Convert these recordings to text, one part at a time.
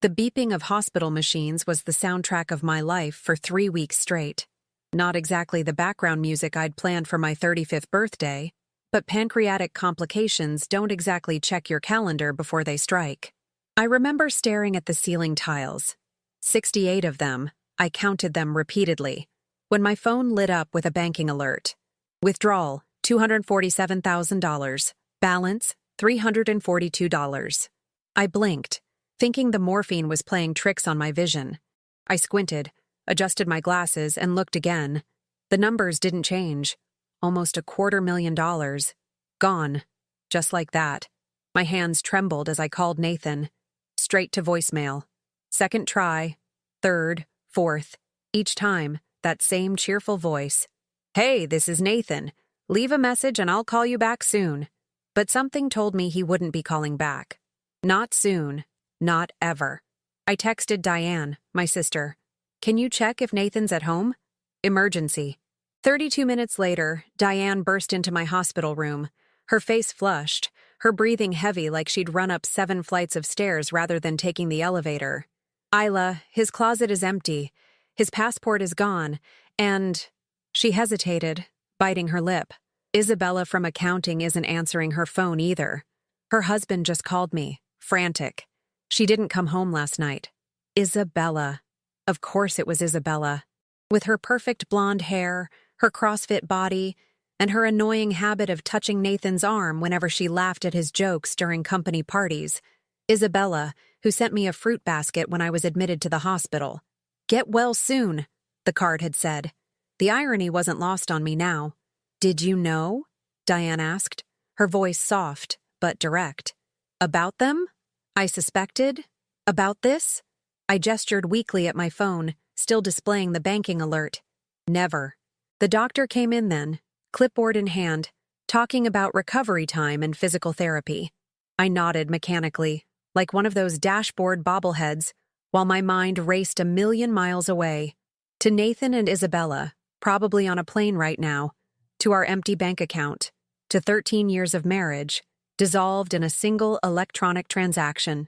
The beeping of hospital machines was the soundtrack of my life for 3 weeks straight. Not exactly the background music I'd planned for my 35th birthday, but pancreatic complications don't exactly check your calendar before they strike. I remember staring at the ceiling tiles. 68 of them, I counted them repeatedly, when my phone lit up with a banking alert. Withdrawal, $247,000. Balance, $342. I blinked, thinking the morphine was playing tricks on my vision. I squinted, adjusted my glasses, and looked again. The numbers didn't change. Almost $250,000. Gone. Just like that. My hands trembled as I called Nathan. Straight to voicemail. Second try. Third. Fourth. Each time, that same cheerful voice. "Hey, this is Nathan. Leave a message and I'll call you back soon." But something told me he wouldn't be calling back. Not soon. Not ever. I texted Diane, my sister. "Can you check if Nathan's at home? Emergency." 32 minutes later, Diane burst into my hospital room, her face flushed, her breathing heavy like she'd run up 7 flights of stairs rather than taking the elevator. "Isla, his closet is empty. His passport is gone, and—" She hesitated, biting her lip. Isabella from accounting isn't answering her phone either. Her husband just called me, frantic. She didn't come home last night. Isabella. Of course it was Isabella. With her perfect blonde hair, her CrossFit body, and her annoying habit of touching Nathan's arm whenever she laughed at his jokes during company parties. Isabella, who sent me a fruit basket when I was admitted to the hospital. "Get well soon," the card had said. The irony wasn't lost on me now. "Did you know?" Diane asked, her voice soft but direct. "About them?" I suspected. "About this?" I gestured weakly at my phone, still displaying the banking alert. "Never." The doctor came in then, clipboard in hand, talking about recovery time and physical therapy. I nodded mechanically, like one of those dashboard bobbleheads, while my mind raced 1,000,000 miles away. To Nathan and Isabella, probably on a plane right now, to our empty bank account, to 13 years of marriage, dissolved in a single electronic transaction.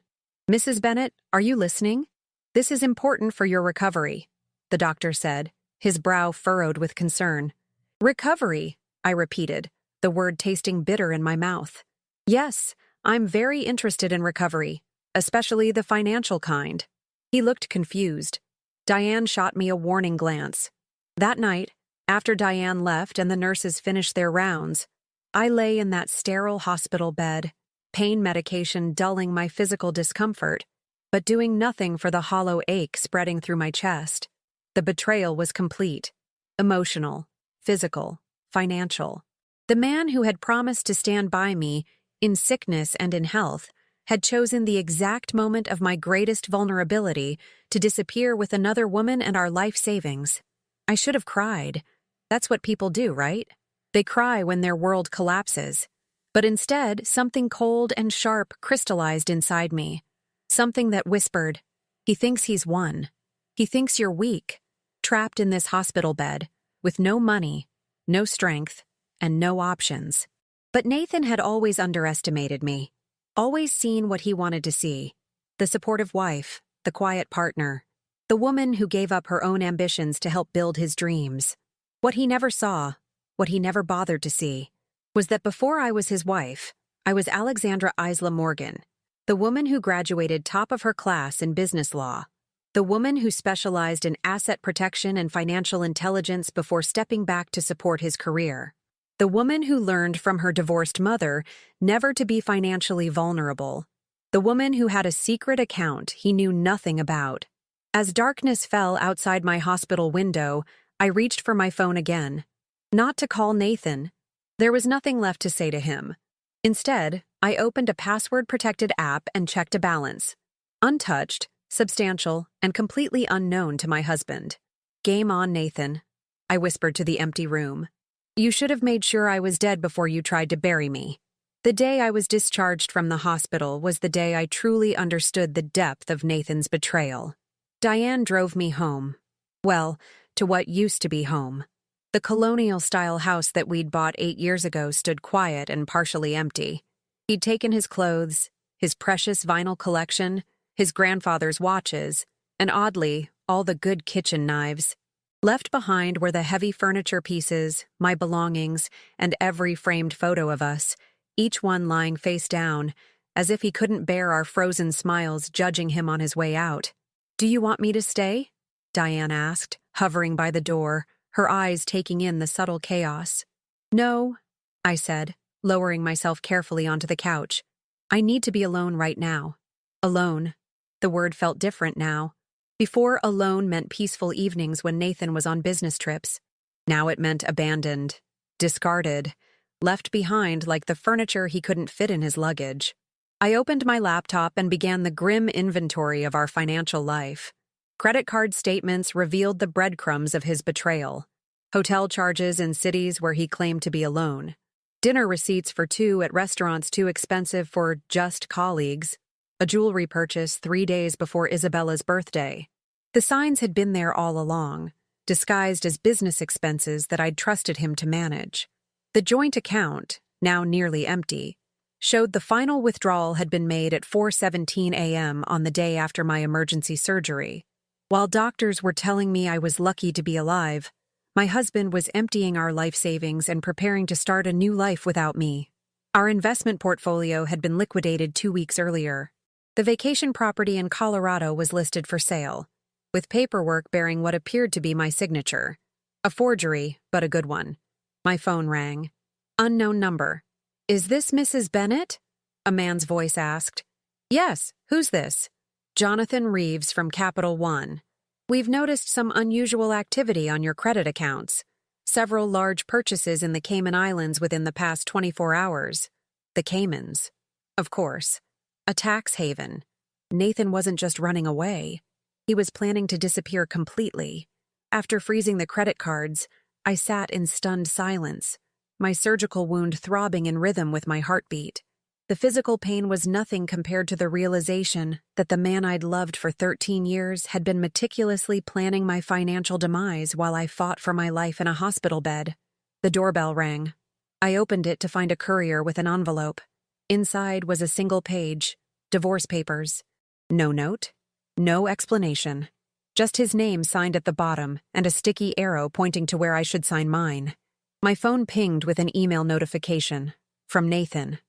"Mrs. Bennett, are you listening? This is important for your recovery," the doctor said, his brow furrowed with concern. "Recovery," I repeated, the word tasting bitter in my mouth. "Yes, I'm very interested in recovery, especially the financial kind." He looked confused. Diane shot me a warning glance. That night, after Diane left and the nurses finished their rounds, I lay in that sterile hospital bed, pain medication dulling my physical discomfort, but doing nothing for the hollow ache spreading through my chest. The betrayal was complete. Emotional, physical, financial. The man who had promised to stand by me, in sickness and in health, had chosen the exact moment of my greatest vulnerability to disappear with another woman and our life savings. I should have cried. That's what people do, right? They cry when their world collapses. But instead, something cold and sharp crystallized inside me. Something that whispered, "He thinks he's won. He thinks you're weak, trapped in this hospital bed, with no money, no strength, and no options." But Nathan had always underestimated me. Always seen what he wanted to see. The supportive wife, the quiet partner, the woman who gave up her own ambitions to help build his dreams. What he never saw, what he never bothered to see, was that before I was his wife, I was Alexandra Isla Morgan, the woman who graduated top of her class in business law, the woman who specialized in asset protection and financial intelligence before stepping back to support his career. The woman who learned from her divorced mother never to be financially vulnerable. The woman who had a secret account he knew nothing about. As darkness fell outside my hospital window, I reached for my phone again. Not to call Nathan. There was nothing left to say to him. Instead, I opened a password-protected app and checked a balance. Untouched, substantial, and completely unknown to my husband. "Game on, Nathan," I whispered to the empty room. "You should have made sure I was dead before you tried to bury me." The day I was discharged from the hospital was the day I truly understood the depth of Nathan's betrayal. Diane drove me home. Well, to what used to be home. The colonial-style house that we'd bought 8 years ago stood quiet and partially empty. He'd taken his clothes, his precious vinyl collection, his grandfather's watches, and oddly, all the good kitchen knives. Left behind were the heavy furniture pieces, my belongings, and every framed photo of us, each one lying face down, as if he couldn't bear our frozen smiles judging him on his way out. "Do you want me to stay?" Diane asked, hovering by the door, her eyes taking in the subtle chaos. "No," I said, lowering myself carefully onto the couch. "I need to be alone right now." Alone. The word felt different now. Before, alone meant peaceful evenings when Nathan was on business trips. Now it meant abandoned, discarded, left behind like the furniture he couldn't fit in his luggage. I opened my laptop and began the grim inventory of our financial life. Credit card statements revealed the breadcrumbs of his betrayal. Hotel charges in cities where he claimed to be alone. Dinner receipts for two at restaurants too expensive for just colleagues. A jewelry purchase 3 days before Isabella's birthday. The signs had been there all along, disguised as business expenses that I'd trusted him to manage. The joint account, now nearly empty, showed the final withdrawal had been made at 4:17 a.m. on the day after my emergency surgery. While doctors were telling me I was lucky to be alive, my husband was emptying our life savings and preparing to start a new life without me. Our investment portfolio had been liquidated 2 weeks earlier. The vacation property in Colorado was listed for sale, with paperwork bearing what appeared to be my signature. A forgery, but a good one. My phone rang. Unknown number. "Is this Mrs. Bennett?" a man's voice asked. "Yes, who's this?" "Jonathan Reeves from Capital One. We've noticed some unusual activity on your credit accounts. Several large purchases in the Cayman Islands within the past 24 hours. The Caymans. Of course. A tax haven. Nathan wasn't just running away. He was planning to disappear completely. After freezing the credit cards, I sat in stunned silence, my surgical wound throbbing in rhythm with my heartbeat. The physical pain was nothing compared to the realization that the man I'd loved for 13 years had been meticulously planning my financial demise while I fought for my life in a hospital bed. The doorbell rang. I opened it to find a courier with an envelope. Inside was a single page, divorce papers. No note, no explanation. Just his name signed at the bottom and a sticky arrow pointing to where I should sign mine. My phone pinged with an email notification. From Nathan.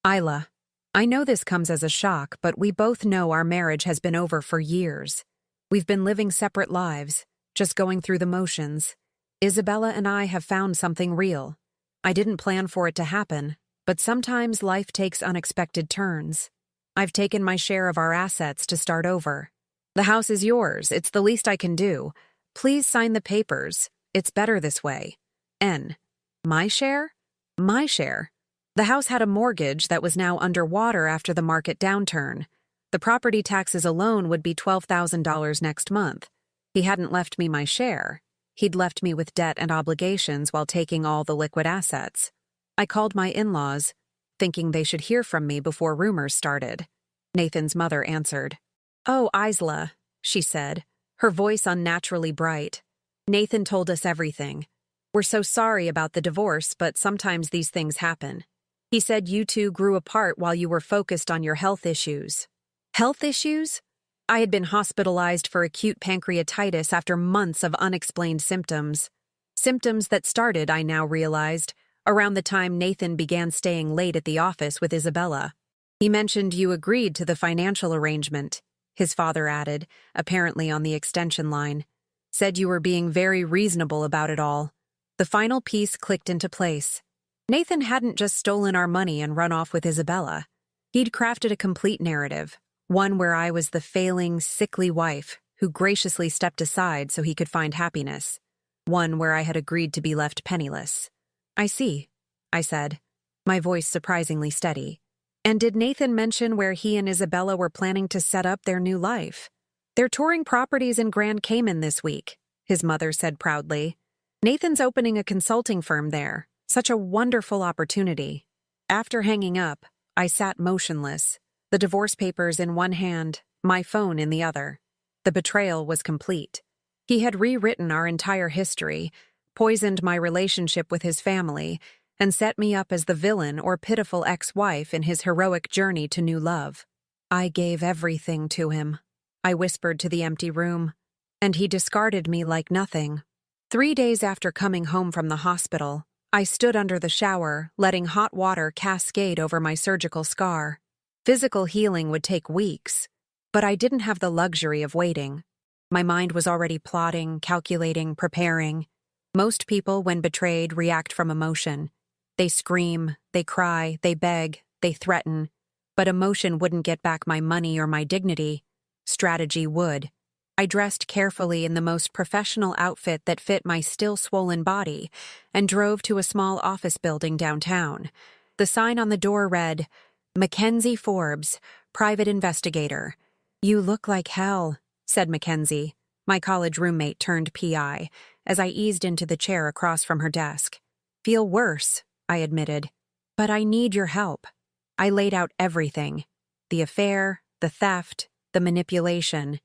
"Isla, I know this comes as a shock, but we both know our marriage has been over for years. We've been living separate lives, just going through the motions. Isabella and I have found something real. I didn't plan for it to happen, but sometimes life takes unexpected turns. I've taken my share of our assets to start over. The house is yours. It's the least I can do. Please sign the papers. It's better this way. N. My share? My share. The house had a mortgage that was now underwater after the market downturn. The property taxes alone would be $12,000 next month. He hadn't left me my share. He'd left me with debt and obligations while taking all the liquid assets. I called my in-laws, thinking they should hear from me before rumors started. Nathan's mother answered. "Oh, Isla," she said, her voice unnaturally bright. "Nathan told us everything. We're so sorry about the divorce, but sometimes these things happen. He said you two grew apart while you were focused on your health issues." Health issues? I had been hospitalized for acute pancreatitis after months of unexplained symptoms. Symptoms that started, I now realized, around the time Nathan began staying late at the office with Isabella. "He mentioned you agreed to the financial arrangement," his father added, apparently on the extension line. "Said you were being very reasonable about it all." The final piece clicked into place. Nathan hadn't just stolen our money and run off with Isabella. He'd crafted a complete narrative, one where I was the failing, sickly wife who graciously stepped aside so he could find happiness. One where I had agreed to be left penniless. "I see," I said, my voice surprisingly steady. "And did Nathan mention where he and Isabella were planning to set up their new life?" "They're touring properties in Grand Cayman this week," his mother said proudly. "Nathan's opening a consulting firm there. Such a wonderful opportunity." After hanging up, I sat motionless, the divorce papers in one hand, my phone in the other. The betrayal was complete. He had rewritten our entire history, poisoned my relationship with his family, and set me up as the villain or pitiful ex-wife in his heroic journey to new love. I gave everything to him, I whispered to the empty room, and he discarded me like nothing. 3 days after coming home from the hospital, I stood under the shower, letting hot water cascade over my surgical scar. Physical healing would take weeks, but I didn't have the luxury of waiting. My mind was already plotting, calculating, preparing. Most people, when betrayed, react from emotion. They scream, they cry, they beg, they threaten. But emotion wouldn't get back my money or my dignity. Strategy would. I dressed carefully in the most professional outfit that fit my still swollen body and drove to a small office building downtown. The sign on the door read, "Mackenzie Forbes, Private Investigator." "You look like hell," said Mackenzie, my college roommate turned PI, as I eased into the chair across from her desk. "Feel worse," I admitted. "But I need your help." I laid out everything. The affair, the theft, the manipulation.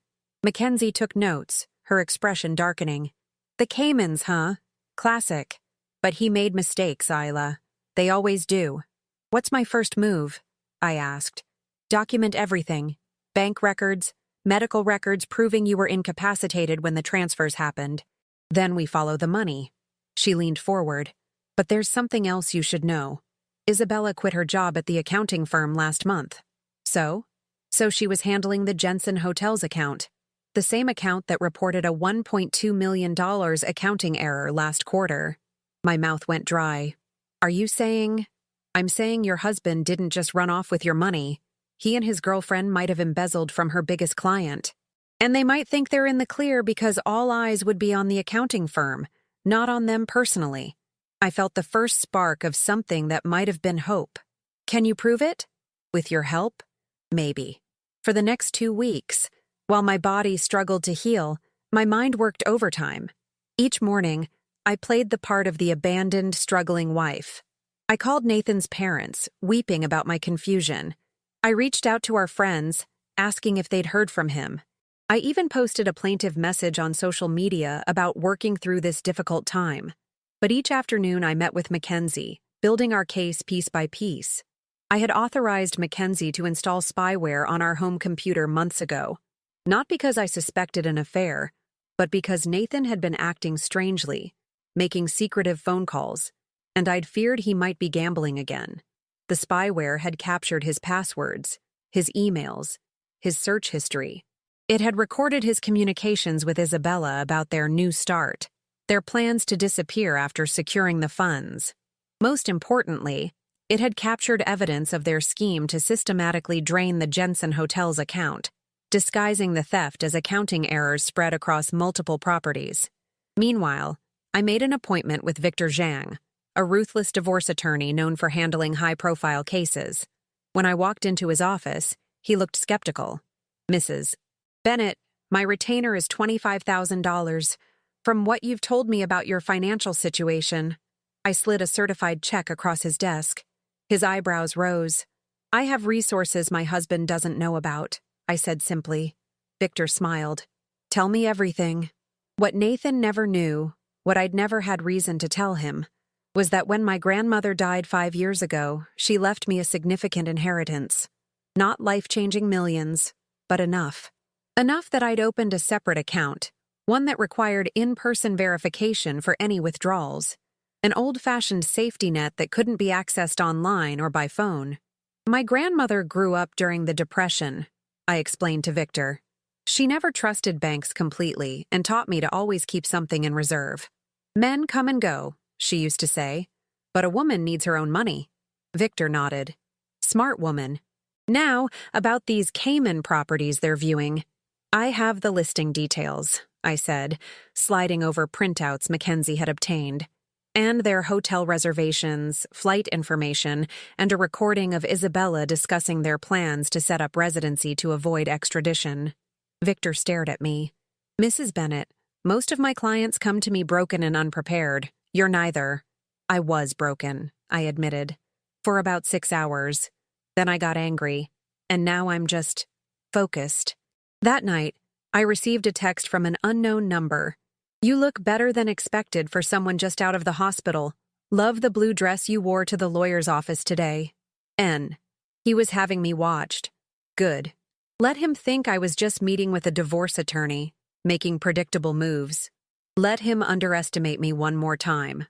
Mackenzie took notes, her expression darkening. "The Caymans, huh? Classic. But he made mistakes, Isla. They always do." "What's my first move?" I asked. "Document everything. Bank records, medical records proving you were incapacitated when the transfers happened. Then we follow the money." She leaned forward. "But there's something else you should know. Isabella quit her job at the accounting firm last month." "So?" "So she was handling the Jensen Hotels account. The same account that reported a $1.2 million accounting error last quarter." My mouth went dry. "Are you saying—" "I'm saying your husband didn't just run off with your money. He and his girlfriend might have embezzled from her biggest client. And they might think they're in the clear because all eyes would be on the accounting firm, not on them personally." I felt the first spark of something that might have been hope. "Can you prove it?" "With your help? Maybe." For the next 2 weeks, while my body struggled to heal, my mind worked overtime. Each morning, I played the part of the abandoned, struggling wife. I called Nathan's parents, weeping about my confusion. I reached out to our friends, asking if they'd heard from him. I even posted a plaintive message on social media about working through this difficult time. But each afternoon I met with Mackenzie, building our case piece by piece. I had authorized Mackenzie to install spyware on our home computer months ago. Not because I suspected an affair, but because Nathan had been acting strangely, making secretive phone calls, and I'd feared he might be gambling again. The spyware had captured his passwords, his emails, his search history. It had recorded his communications with Isabella about their new start, their plans to disappear after securing the funds. Most importantly, it had captured evidence of their scheme to systematically drain the Jensen Hotels account, disguising the theft as accounting errors spread across multiple properties. Meanwhile, I made an appointment with Victor Zhang, a ruthless divorce attorney known for handling high-profile cases. When I walked into his office, he looked skeptical. "Mrs. Bennett, my retainer is $25,000. From what you've told me about your financial situation." I slid a certified check across his desk. His eyebrows rose. "I have resources my husband doesn't know about," I said simply. Victor smiled. "Tell me everything." What Nathan never knew, what I'd never had reason to tell him, was that when my grandmother died 5 years ago, she left me a significant inheritance. Not life-changing millions, but enough. Enough that I'd opened a separate account, one that required in-person verification for any withdrawals. An old-fashioned safety net that couldn't be accessed online or by phone. "My grandmother grew up during the Depression," I explained to Victor. "She never trusted banks completely and taught me to always keep something in reserve. 'Men come and go,' she used to say, 'but a woman needs her own money.'" Victor nodded. "Smart woman. Now, about these Cayman properties they're viewing." "I have the listing details," I said, sliding over printouts Mackenzie had obtained, "and their hotel reservations, flight information, and a recording of Isabella discussing their plans to set up residency to avoid extradition." Victor stared at me. "Mrs. Bennett, most of my clients come to me broken and unprepared. You're neither." "I was broken," I admitted. "For about 6 hours. Then I got angry, and now I'm just focused." That night, I received a text from an unknown number. "You look better than expected for someone just out of the hospital. Love the blue dress you wore to the lawyer's office today. N." He was having me watched. Good. Let him think I was just meeting with a divorce attorney, making predictable moves. Let him underestimate me one more time.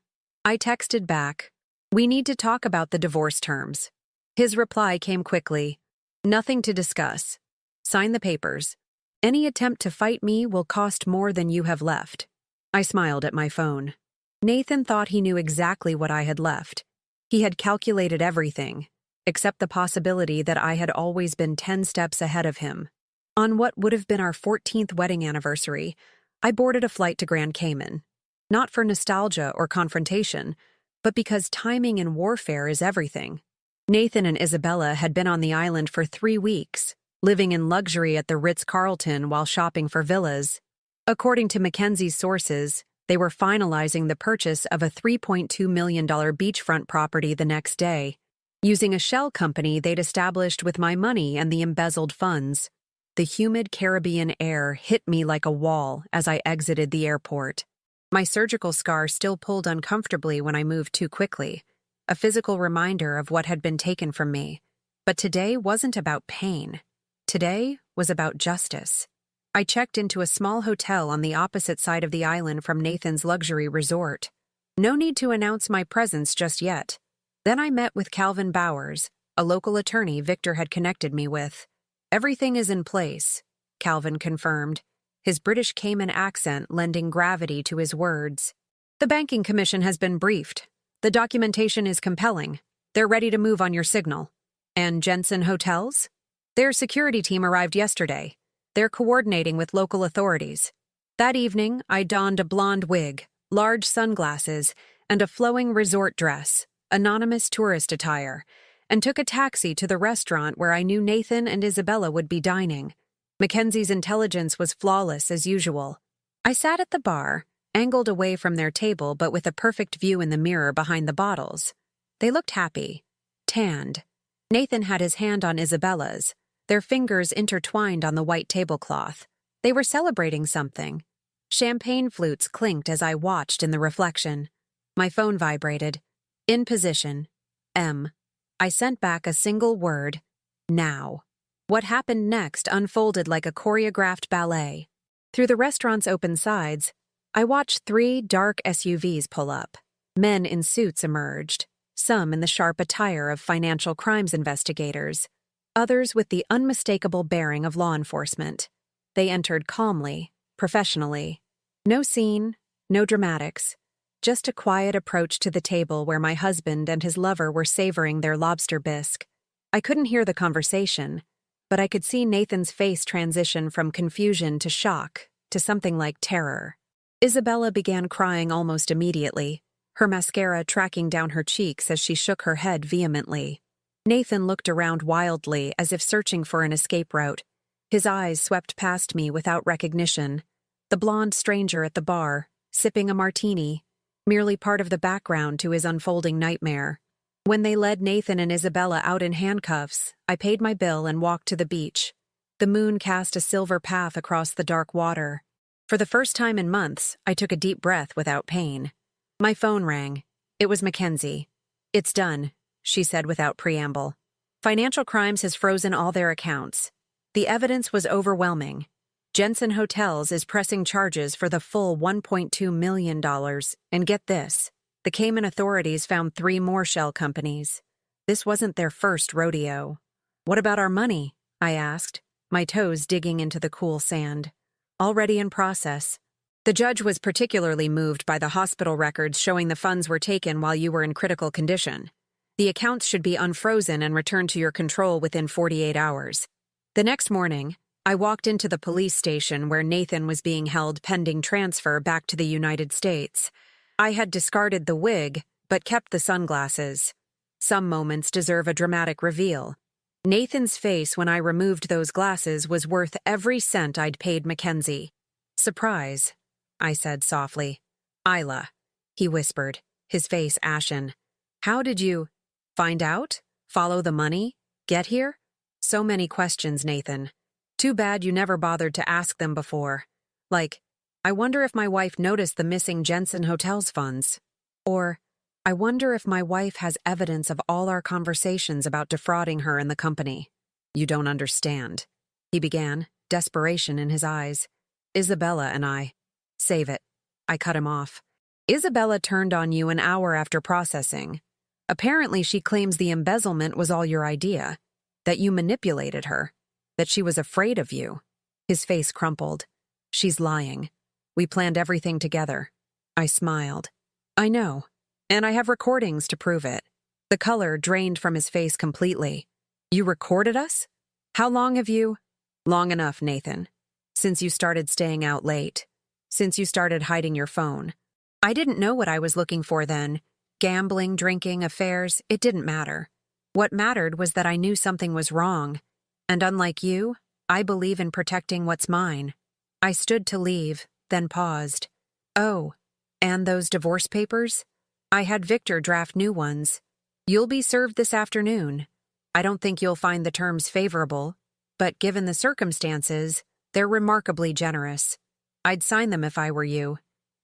I texted back, "We need to talk about the divorce terms." His reply came quickly, "Nothing to discuss. Sign the papers. Any attempt to fight me will cost more than you have left." I smiled at my phone. Nathan thought he knew exactly what I had left. He had calculated everything, except the possibility that I had always been 10 steps ahead of him. On what would have been our 14th wedding anniversary, I boarded a flight to Grand Cayman. Not for nostalgia or confrontation, but because timing in warfare is everything. Nathan and Isabella had been on the island for 3 weeks, living in luxury at the Ritz-Carlton while shopping for villas. According to Mackenzie's sources, they were finalizing the purchase of a $3.2 million beachfront property the next day, using a shell company they'd established with my money and the embezzled funds. The humid Caribbean air hit me like a wall as I exited the airport. My surgical scar still pulled uncomfortably when I moved too quickly, a physical reminder of what had been taken from me. But today wasn't about pain. Today was about justice. I checked into a small hotel on the opposite side of the island from Nathan's luxury resort. No need to announce my presence just yet. Then I met with Calvin Bowers, a local attorney Victor had connected me with. "Everything is in place," Calvin confirmed, his British Cayman accent lending gravity to his words. "The banking commission has been briefed. The documentation is compelling. They're ready to move on your signal." "And Jensen Hotels?" "Their security team arrived yesterday. They're coordinating with local authorities." That evening, I donned a blonde wig, large sunglasses, and a flowing resort dress, anonymous tourist attire, and took a taxi to the restaurant where I knew Nathan and Isabella would be dining. Mackenzie's intelligence was flawless as usual. I sat at the bar, angled away from their table but with a perfect view in the mirror behind the bottles. They looked happy, tanned. Nathan had his hand on Isabella's, their fingers intertwined on the white tablecloth. They were celebrating something. Champagne flutes clinked as I watched in the reflection. My phone vibrated. "In position. M." I sent back a single word, "Now." What happened next unfolded like a choreographed ballet. Through the restaurant's open sides, I watched 3 dark SUVs pull up. Men in suits emerged, some in the sharp attire of financial crimes investigators, others with the unmistakable bearing of law enforcement. They entered calmly, professionally. No scene, no dramatics. Just a quiet approach to the table where my husband and his lover were savoring their lobster bisque. I couldn't hear the conversation, but I could see Nathan's face transition from confusion to shock to something like terror. Isabella began crying almost immediately, her mascara tracking down her cheeks as she shook her head vehemently. Nathan looked around wildly as if searching for an escape route. His eyes swept past me without recognition. The blonde stranger at the bar, sipping a martini, merely part of the background to his unfolding nightmare. When they led Nathan and Isabella out in handcuffs, I paid my bill and walked to the beach. The moon cast a silver path across the dark water. For the first time in months, I took a deep breath without pain. My phone rang. It was Mackenzie. "It's done," she said without preamble. "Financial Crimes has frozen all their accounts. The evidence was overwhelming. Jensen Hotels is pressing charges for the full $1.2 million, and get this, the Cayman authorities found 3 more shell companies. This wasn't their first rodeo." "What about our money?" I asked, my toes digging into the cool sand. "Already in process. The judge was particularly moved by the hospital records showing the funds were taken while you were in critical condition. The accounts should be unfrozen and returned to your control within 48 hours. The next morning, I walked into the police station where Nathan was being held pending transfer back to the United States. I had discarded the wig, but kept the sunglasses. Some moments deserve a dramatic reveal. Nathan's face when I removed those glasses was worth every cent I'd paid Mackenzie. "Surprise," I said softly. "Isla," he whispered, his face ashen. "How did you find out? Follow the money? Get here?" So many questions, Nathan. Too bad you never bothered to ask them before. Like, I wonder if my wife noticed the missing Jensen Hotels funds. Or, I wonder if my wife has evidence of all our conversations about defrauding her and the company. You don't understand. he began, desperation in his eyes. Isabella and I. Save it. I cut him off. Isabella turned on you an hour after processing. Apparently she claims the embezzlement was all your idea, that you manipulated her, that she was afraid of you. His face crumpled. She's lying. We planned everything together. I smiled. I know, and I have recordings to prove it. The color drained from his face completely. You recorded us? How long have you? Long enough, Nathan. Since you started staying out late. Since you started hiding your phone. I didn't know what I was looking for then. Gambling, drinking, affairs, it didn't matter. What mattered was that I knew something was wrong. And unlike you, I believe in protecting what's mine. I stood to leave, then paused. Oh, and those divorce papers? I had Victor draft new ones. You'll be served this afternoon. I don't think you'll find the terms favorable, but given the circumstances, they're remarkably generous. I'd sign them if I were you.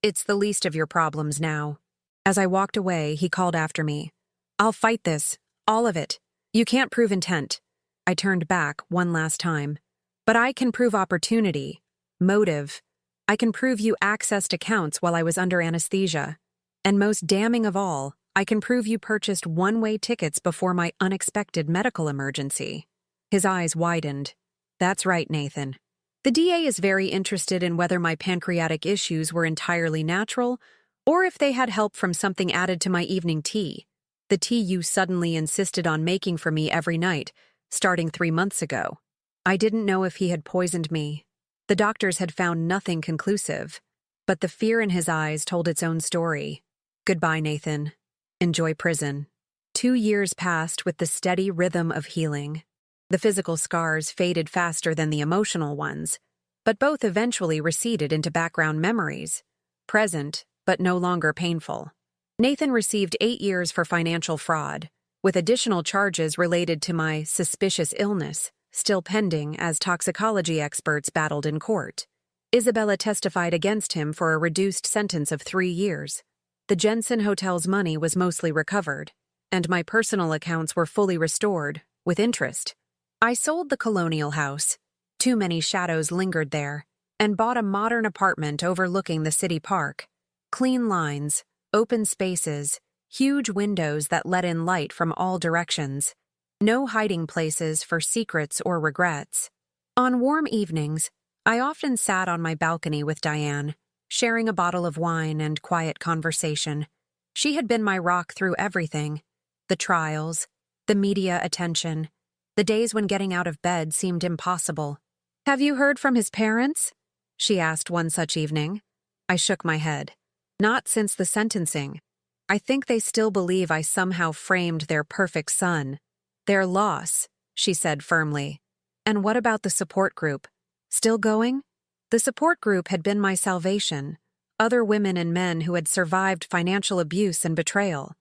It's the least of your problems now. As I walked away, he called after me. I'll fight this, all of it. You can't prove intent. I turned back one last time. But I can prove opportunity, motive. I can prove you accessed accounts while I was under anesthesia. And most damning of all, I can prove you purchased one-way tickets before my unexpected medical emergency. His eyes widened. That's right, Nathan. The DA is very interested in whether my pancreatic issues were entirely natural or if they had help from something added to my evening tea. The tea you suddenly insisted on making for me every night, starting 3 months ago. I didn't know if he had poisoned me. The doctors had found nothing conclusive, but the fear in his eyes told its own story. Goodbye, Nathan. Enjoy prison. 2 years passed with the steady rhythm of healing. The physical scars faded faster than the emotional ones, but both eventually receded into background memories, present but no longer painful. Nathan received 8 years for financial fraud, with additional charges related to my suspicious illness, still pending as toxicology experts battled in court. Isabella testified against him for a reduced sentence of 3 years. The Jensen Hotel's money was mostly recovered, and my personal accounts were fully restored, with interest. I sold the colonial house. Too many shadows lingered there, and bought a modern apartment overlooking the city park. Clean lines, open spaces, huge windows that let in light from all directions. No hiding places for secrets or regrets. On warm evenings, I often sat on my balcony with Diane, sharing a bottle of wine and quiet conversation. She had been my rock through everything. The trials, the media attention, the days when getting out of bed seemed impossible. Have you heard from his parents? She asked one such evening. I shook my head. Not since the sentencing. I think they still believe I somehow framed their perfect son. Their loss, she said firmly. And what about the support group? Still going? The support group had been my salvation. Other women and men who had survived financial abuse and betrayal.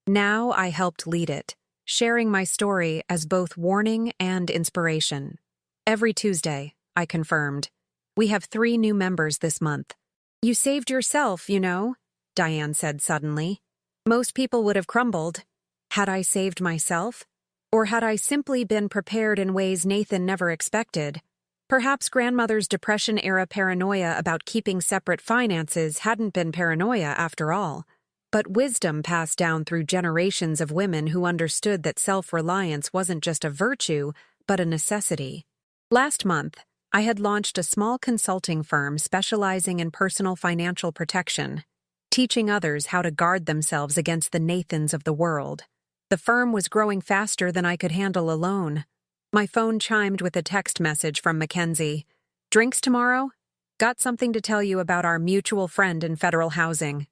Now I helped lead it, sharing my story as both warning and inspiration. Every Tuesday, I confirmed. We have 3 new members this month. You saved yourself, you know, Diane said suddenly. Most people would have crumbled. Had I saved myself? Or had I simply been prepared in ways Nathan never expected? Perhaps grandmother's Depression-era paranoia about keeping separate finances hadn't been paranoia after all, but wisdom passed down through generations of women who understood that self-reliance wasn't just a virtue, but a necessity. Last month, I had launched a small consulting firm specializing in personal financial protection, teaching others how to guard themselves against the Nathans of the world. The firm was growing faster than I could handle alone. My phone chimed with a text message from Mackenzie. Drinks tomorrow? Got something to tell you about our mutual friend in federal housing.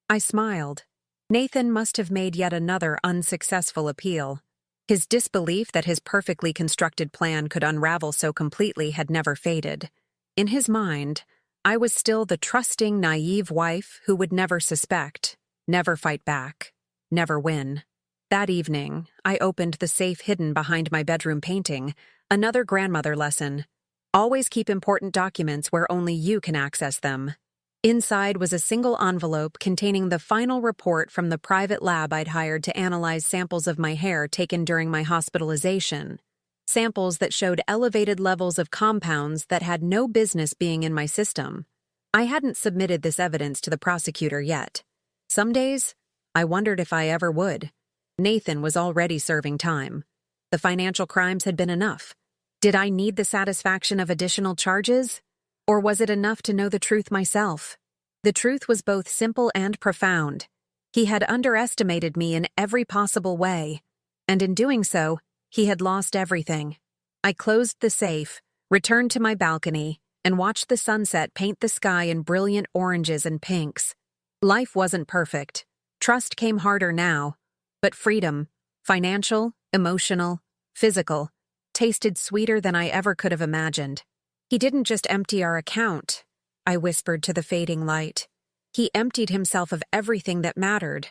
I smiled. Nathan must have made yet another unsuccessful appeal. His disbelief that his perfectly constructed plan could unravel so completely had never faded. In his mind, I was still the trusting, naive wife who would never suspect, never fight back, never win. That evening, I opened the safe hidden behind my bedroom painting, another grandmother lesson. Always keep important documents where only you can access them. Inside was a single envelope containing the final report from the private lab I'd hired to analyze samples of my hair taken during my hospitalization. samples that showed elevated levels of compounds that had no business being in my system. I hadn't submitted this evidence to the prosecutor yet. Some days, I wondered if I ever would. Nathan was already serving time. The financial crimes had been enough. Did I need the satisfaction of additional charges? Or was it enough to know the truth myself? The truth was both simple and profound. He had underestimated me in every possible way, and in doing so, he had lost everything. I closed the safe, returned to my balcony, and watched the sunset paint the sky in brilliant oranges and pinks. Life wasn't perfect. Trust came harder now, but freedom, financial, emotional, physical, tasted sweeter than I ever could have imagined. He didn't just empty our account, I whispered to the fading light. He emptied himself of everything that mattered,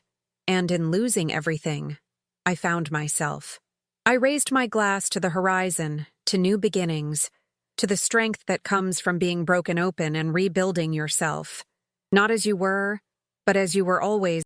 and in losing everything, I found myself. I raised my glass to the horizon, to new beginnings, to the strength that comes from being broken open and rebuilding yourself. Not as you were, but as you were always.